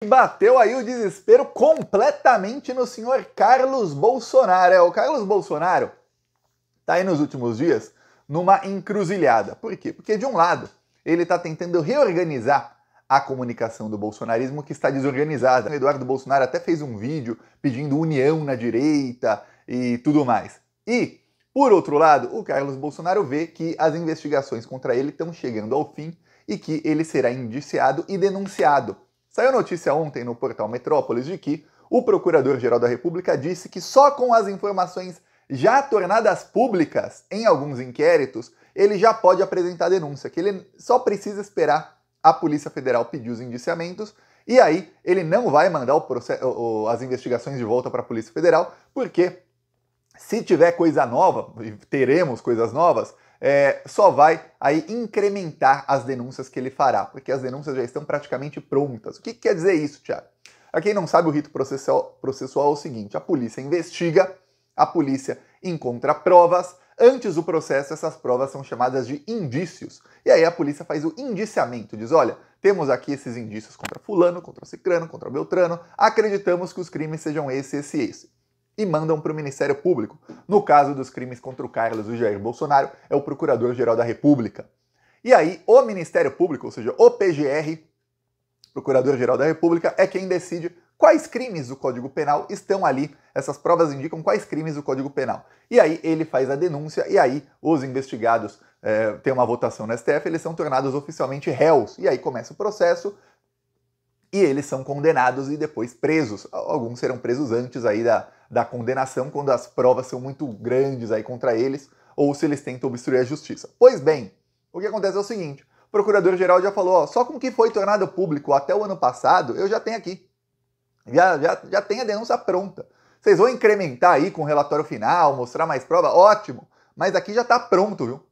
Bateu aí o desespero completamente no senhor Carlos Bolsonaro. O Carlos Bolsonaro tá aí nos últimos dias numa encruzilhada. Por quê? Porque de um lado, ele tá tentando reorganizar a comunicação do bolsonarismo que está desorganizada. O Eduardo Bolsonaro até fez um vídeo pedindo união na direita e tudo mais. E, por outro lado, o Carlos Bolsonaro vê que as investigações contra ele estão chegando ao fim e que ele será indiciado e denunciado. Saiu notícia ontem no portal Metrópolis de que o Procurador-Geral da República disse que só com as informações já tornadas públicas em alguns inquéritos, ele já pode apresentar denúncia, que ele só precisa esperar a Polícia Federal pedir os indiciamentos e aí ele não vai mandar as investigações de volta para a Polícia Federal, porque se tiver coisa nova, teremos coisas novas, só vai aí incrementar as denúncias que ele fará, porque as denúncias já estão praticamente prontas. O que quer dizer isso, Thiago? Para quem não sabe, o rito processual é o seguinte: a polícia investiga, a polícia encontra provas, antes do processo essas provas são chamadas de indícios, e aí a polícia faz o indiciamento, diz, olha, temos aqui esses indícios contra fulano, contra cicrano, contra beltrano, acreditamos que os crimes sejam esse, e mandam para o Ministério Público. No caso dos crimes contra o Carlos e o Jair Bolsonaro, é o Procurador-Geral da República. E aí, o Ministério Público, ou seja, o PGR, Procurador-Geral da República, é quem decide quais crimes do Código Penal estão ali. Essas provas indicam quais crimes do Código Penal. E aí ele faz a denúncia, e aí os investigados têm uma votação no STF, eles são tornados oficialmente réus. E aí começa o processo, e eles são condenados e depois presos. Alguns serão presos antes aí da condenação, quando as provas são muito grandes aí contra eles, ou se eles tentam obstruir a justiça. Pois bem, o que acontece é o seguinte: o Procurador-Geral já falou, ó, só com o que foi tornado público até o ano passado, eu já tenho aqui. Já tem a denúncia pronta. Vocês vão incrementar aí com o relatório final, mostrar mais prova, ótimo. Mas aqui já tá pronto, viu?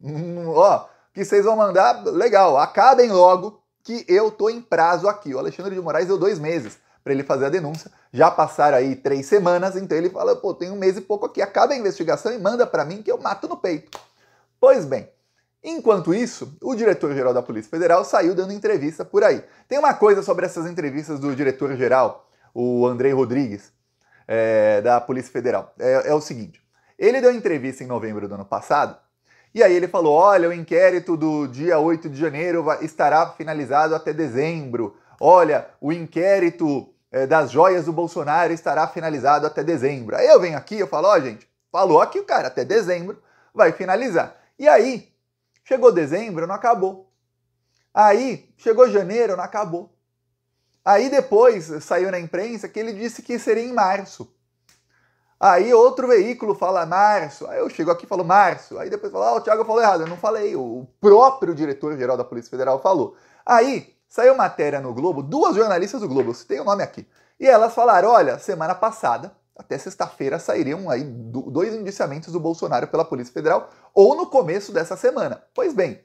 Ó, que vocês vão mandar, legal, acabem logo que eu tô em prazo aqui. O Alexandre de Moraes deu 2 meses para ele fazer a denúncia. Já passaram aí 3 semanas, então ele fala, pô, tem 1 mês e pouco aqui, acaba a investigação e manda para mim que eu mato no peito. Pois bem, enquanto isso, o diretor-geral da Polícia Federal saiu dando entrevista por aí. Tem uma coisa sobre essas entrevistas do diretor-geral, o Andrei Rodrigues, da Polícia Federal. É o seguinte, ele deu entrevista em novembro do ano passado, e aí ele falou, olha, o inquérito do dia 8 de janeiro estará finalizado até dezembro. Olha, o inquérito das joias do Bolsonaro estará finalizado até dezembro. Aí eu venho aqui e falo, ó, gente, falou aqui o cara, até dezembro vai finalizar. E aí, chegou dezembro, não acabou. Aí, chegou janeiro, não acabou. Aí depois saiu na imprensa que ele disse que seria em março. Aí outro veículo fala março, aí eu chego aqui e falo março, aí depois fala, o Thiago falou errado, eu não falei, o próprio diretor-geral da Polícia Federal falou. Aí saiu matéria no Globo, 2 jornalistas do Globo, eu citei o nome aqui, e elas falaram, olha, semana passada, até sexta-feira, sairiam aí 2 indiciamentos do Bolsonaro pela Polícia Federal, ou no começo dessa semana. Pois bem,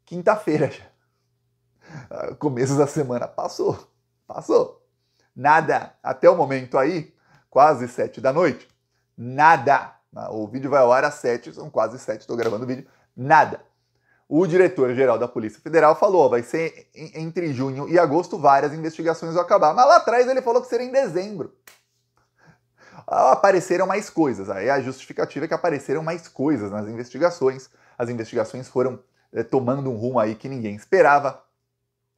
quinta-feira já, começo da semana passou. Nada, até o momento aí, quase 7 da noite, nada. O vídeo vai ao ar às 7, são quase 7, estou gravando o vídeo, nada. O diretor-geral da Polícia Federal falou, vai ser entre junho e agosto, várias investigações vão acabar. Mas lá atrás ele falou que seria em dezembro. Apareceram mais coisas, aí a justificativa é que apareceram mais coisas nas investigações. As investigações foram tomando um rumo aí que ninguém esperava.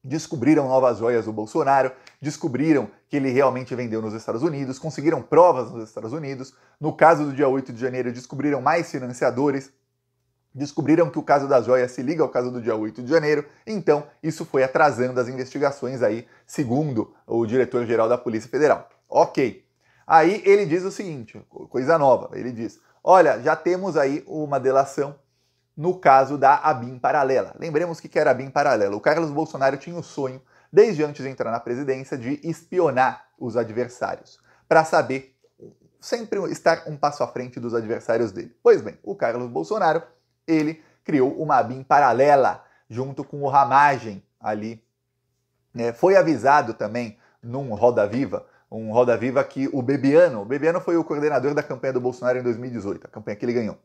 Descobriram novas joias do Bolsonaro, descobriram que ele realmente vendeu nos Estados Unidos, conseguiram provas nos Estados Unidos. No caso do dia 8 de janeiro, descobriram mais financiadores, descobriram que o caso das joias se liga ao caso do dia 8 de janeiro, então isso foi atrasando as investigações aí, segundo o diretor-geral da Polícia Federal. Ok. Aí ele diz o seguinte, coisa nova, ele diz, olha, já temos aí uma delação no caso da ABIN paralela. Lembremos que era a ABIN paralela. O Carlos Bolsonaro tinha o sonho, desde antes de entrar na presidência, de espionar os adversários, para saber sempre estar um passo à frente dos adversários dele. Pois bem, o Carlos Bolsonaro, ele criou uma ABIN paralela, junto com o Ramagem ali. Foi avisado também num Roda Viva, que o Bebiano foi o coordenador da campanha do Bolsonaro em 2018, a campanha que ele ganhou.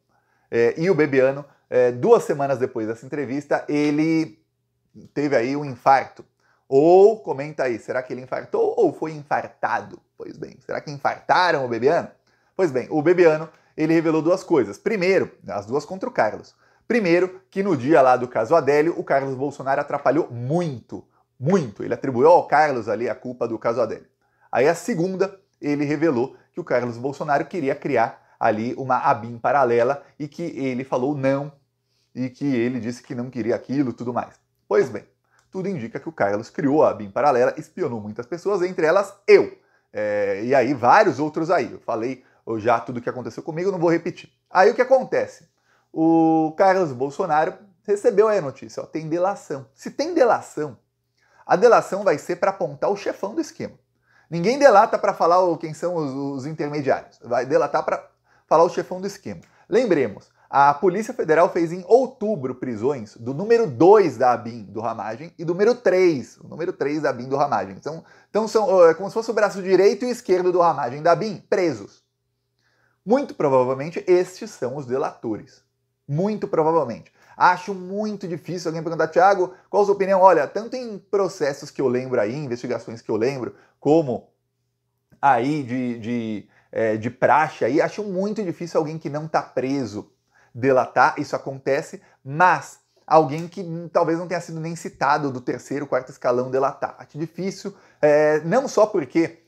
E o Bebiano, 2 semanas depois dessa entrevista, ele teve aí um infarto. Ou, comenta aí, será que ele infartou ou foi infartado? Pois bem, será que infartaram o Bebiano? Pois bem, o Bebiano, ele revelou duas coisas. Primeiro, as duas contra o Carlos. Primeiro, que no dia lá do caso Adélio, o Carlos Bolsonaro atrapalhou muito. Ele atribuiu ao Carlos ali a culpa do caso Adélio. Aí a segunda, ele revelou que o Carlos Bolsonaro queria criar ali uma ABIN paralela e que ele falou não e que ele disse que não queria aquilo e tudo mais. Pois bem, tudo indica que o Carlos criou a ABIN paralela, espionou muitas pessoas, entre elas eu. E aí vários outros aí. Eu falei já tudo o que aconteceu comigo, não vou repetir. Aí o que acontece? O Carlos Bolsonaro recebeu aí a notícia, ó, tem delação. Se tem delação, a delação vai ser para apontar o chefão do esquema. Ninguém delata para falar quem são os intermediários. Vai delatar para falar o chefão do esquema. Lembremos, a Polícia Federal fez em outubro prisões do número 2 da ABIN do Ramagem e do número 3, o número 3 da ABIN do Ramagem. Então são como se fosse o braço direito e esquerdo do Ramagem da ABIN, presos. Muito provavelmente estes são os delatores. Muito provavelmente. Acho muito difícil alguém perguntar, Thiago, qual a sua opinião? Olha, tanto em processos que eu lembro aí, investigações que eu lembro, como aí de praxe aí, acho muito difícil alguém que não está preso delatar, isso acontece, mas alguém que talvez não tenha sido nem citado do terceiro, quarto escalão delatar. Acho difícil, não só porque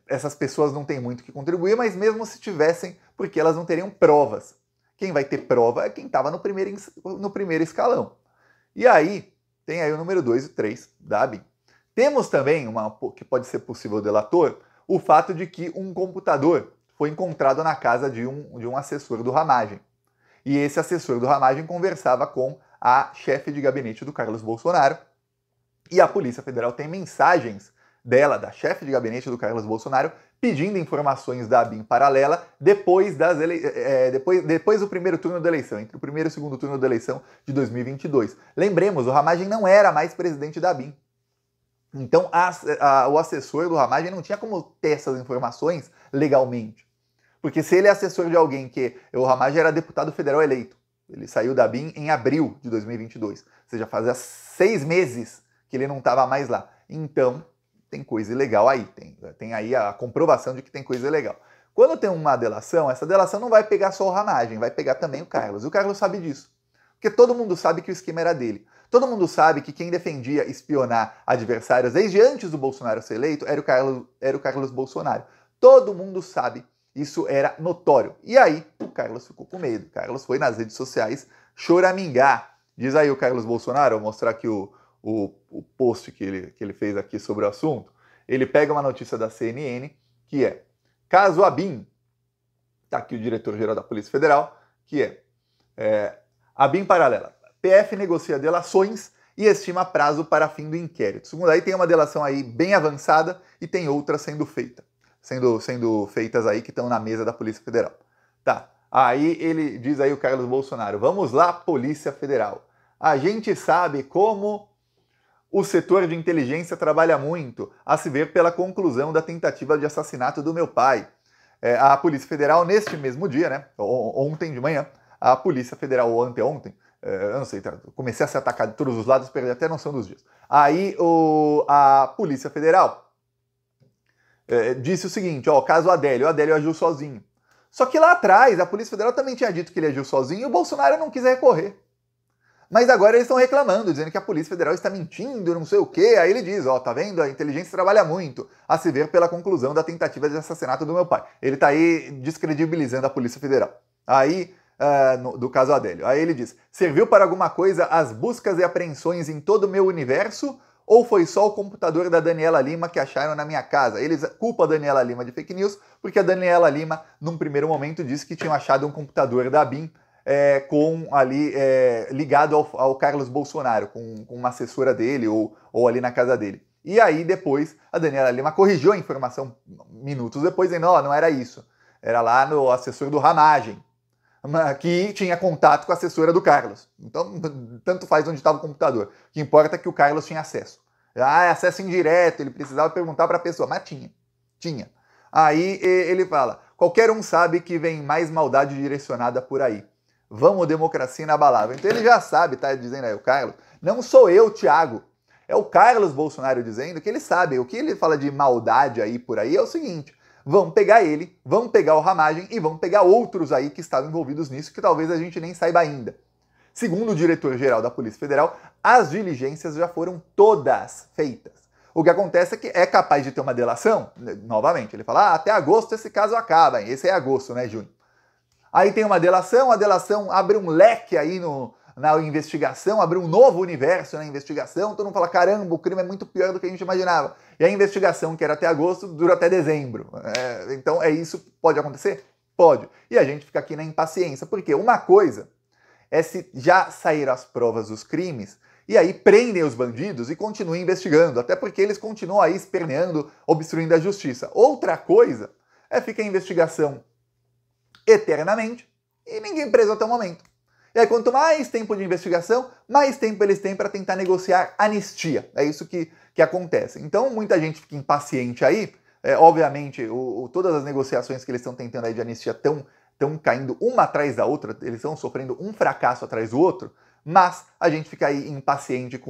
essas pessoas não têm muito o que contribuir, mas mesmo se tivessem, porque elas não teriam provas. Quem vai ter prova é quem estava no primeiro escalão. E aí, tem aí o número 2 e 3 da ABIN. Temos também, que pode ser possível delator, o fato de que um computador foi encontrado na casa de um assessor do Ramagem. E esse assessor do Ramagem conversava com a chefe de gabinete do Carlos Bolsonaro. E a Polícia Federal tem mensagens dela, da chefe de gabinete do Carlos Bolsonaro, pedindo informações da ABIN paralela depois do primeiro turno da eleição, entre o primeiro e o segundo turno da eleição de 2022. Lembremos, o Ramagem não era mais presidente da ABIN. Então o assessor do Ramagem não tinha como ter essas informações legalmente. Porque se ele é assessor de alguém que... O Ramagem era deputado federal eleito. Ele saiu da ABIN em abril de 2022. Ou seja, fazia 6 meses que ele não estava mais lá. Então, tem coisa ilegal aí. Tem aí a comprovação de que tem coisa ilegal. Quando tem uma delação, essa delação não vai pegar só o Ramagem, vai pegar também o Carlos. E o Carlos sabe disso. Porque todo mundo sabe que o esquema era dele. Todo mundo sabe que quem defendia espionar adversários desde antes do Bolsonaro ser eleito era o Carlos Bolsonaro. Todo mundo sabe. Isso era notório. E aí, o Carlos ficou com medo. O Carlos foi nas redes sociais choramingar. Diz aí o Carlos Bolsonaro, vou mostrar aqui o post que ele fez aqui sobre o assunto. Ele pega uma notícia da CNN, que é: caso ABIN, está aqui o diretor-geral da Polícia Federal, que é ABIN paralela. PF negocia delações e estima prazo para fim do inquérito. Segundo aí, tem uma delação aí bem avançada e tem outra sendo feitas aí que estão na mesa da Polícia Federal. Tá, aí ele diz aí o Carlos Bolsonaro: vamos lá, Polícia Federal. A gente sabe como o setor de inteligência trabalha muito, a se ver pela conclusão da tentativa de assassinato do meu pai. A Polícia Federal, neste mesmo dia, né, ontem de manhã, a Polícia Federal, ou anteontem, eu não sei, comecei a ser atacado de todos os lados, perdi até a noção dos dias. Aí a Polícia Federal disse o seguinte, ó, caso Adélio, o Adélio agiu sozinho. Só que lá atrás, a Polícia Federal também tinha dito que ele agiu sozinho e o Bolsonaro não quis recorrer. Mas agora eles estão reclamando, dizendo que a Polícia Federal está mentindo, não sei o quê. Aí ele diz, ó, tá vendo? A inteligência trabalha muito, a se ver pela conclusão da tentativa de assassinato do meu pai. Ele tá aí descredibilizando a Polícia Federal. Aí, do caso Adélio. Aí ele diz, serviu para alguma coisa as buscas e apreensões em todo o meu universo? Ou foi só o computador da Daniela Lima que acharam na minha casa? Eles culpam a Daniela Lima de fake news, porque a Daniela Lima, num primeiro momento, disse que tinham achado um computador da ABIN ligado ao Carlos Bolsonaro, com uma assessora dele ou ali na casa dele. E aí depois a Daniela Lima corrigiu a informação minutos depois, dizendo, não era isso. Era lá no assessor do Ramagem, que tinha contato com a assessora do Carlos. Então, tanto faz onde estava o computador. O que importa é que o Carlos tinha acesso. Acesso indireto, ele precisava perguntar para a pessoa, mas tinha. Aí ele fala, qualquer um sabe que vem mais maldade direcionada por aí. Vamos, democracia inabalável. Então ele já sabe, tá dizendo aí o Carlos, não sou eu, Thiago. É o Carlos Bolsonaro dizendo que ele sabe, o que ele fala de maldade aí por aí é o seguinte: vão pegar ele, vão pegar o Ramagem e vão pegar outros aí que estavam envolvidos nisso, que talvez a gente nem saiba ainda. Segundo o diretor-geral da Polícia Federal, as diligências já foram todas feitas. O que acontece é que é capaz de ter uma delação, novamente, ele fala, até agosto esse caso acaba, esse é agosto, né, Júnior? Aí tem uma delação, a delação abre um leque aí na investigação, abre um novo universo na investigação, todo mundo fala, caramba, o crime é muito pior do que a gente imaginava. E a investigação, que era até agosto, dura até dezembro. Então, isso pode acontecer? Pode. E a gente fica aqui na impaciência, porque uma coisa é se já saíram as provas dos crimes, e aí prendem os bandidos e continuam investigando, até porque eles continuam aí esperneando, obstruindo a justiça. Outra coisa é ficar a investigação eternamente e ninguém preso até o momento. E aí, quanto mais tempo de investigação, mais tempo eles têm para tentar negociar anistia. É isso que acontece. Então, muita gente fica impaciente aí. Obviamente, todas as negociações que eles estão tentando aí de anistia estão caindo uma atrás da outra, eles estão sofrendo um fracasso atrás do outro, mas a gente fica aí impaciente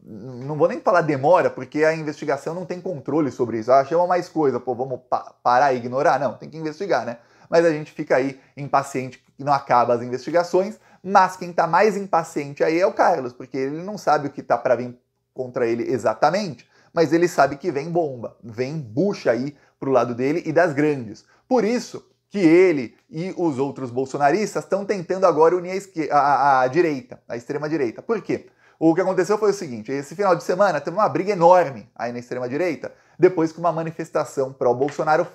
não vou nem falar demora, porque a investigação não tem controle sobre isso. Chama mais coisa, vamos parar e ignorar? Não, tem que investigar, né? Mas a gente fica aí impaciente que não acaba as investigações, mas quem está mais impaciente aí é o Carlos, porque ele não sabe o que está para vir contra ele exatamente, mas ele sabe que vem bomba, vem bucha aí pro lado dele e das grandes. Por isso que ele e os outros bolsonaristas estão tentando agora unir a direita, a extrema-direita. Por quê? O que aconteceu foi o seguinte, esse final de semana teve uma briga enorme aí na extrema-direita, depois que uma manifestação pró-Bolsonaro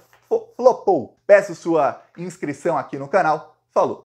flopou. Peço sua inscrição aqui no canal. Falou!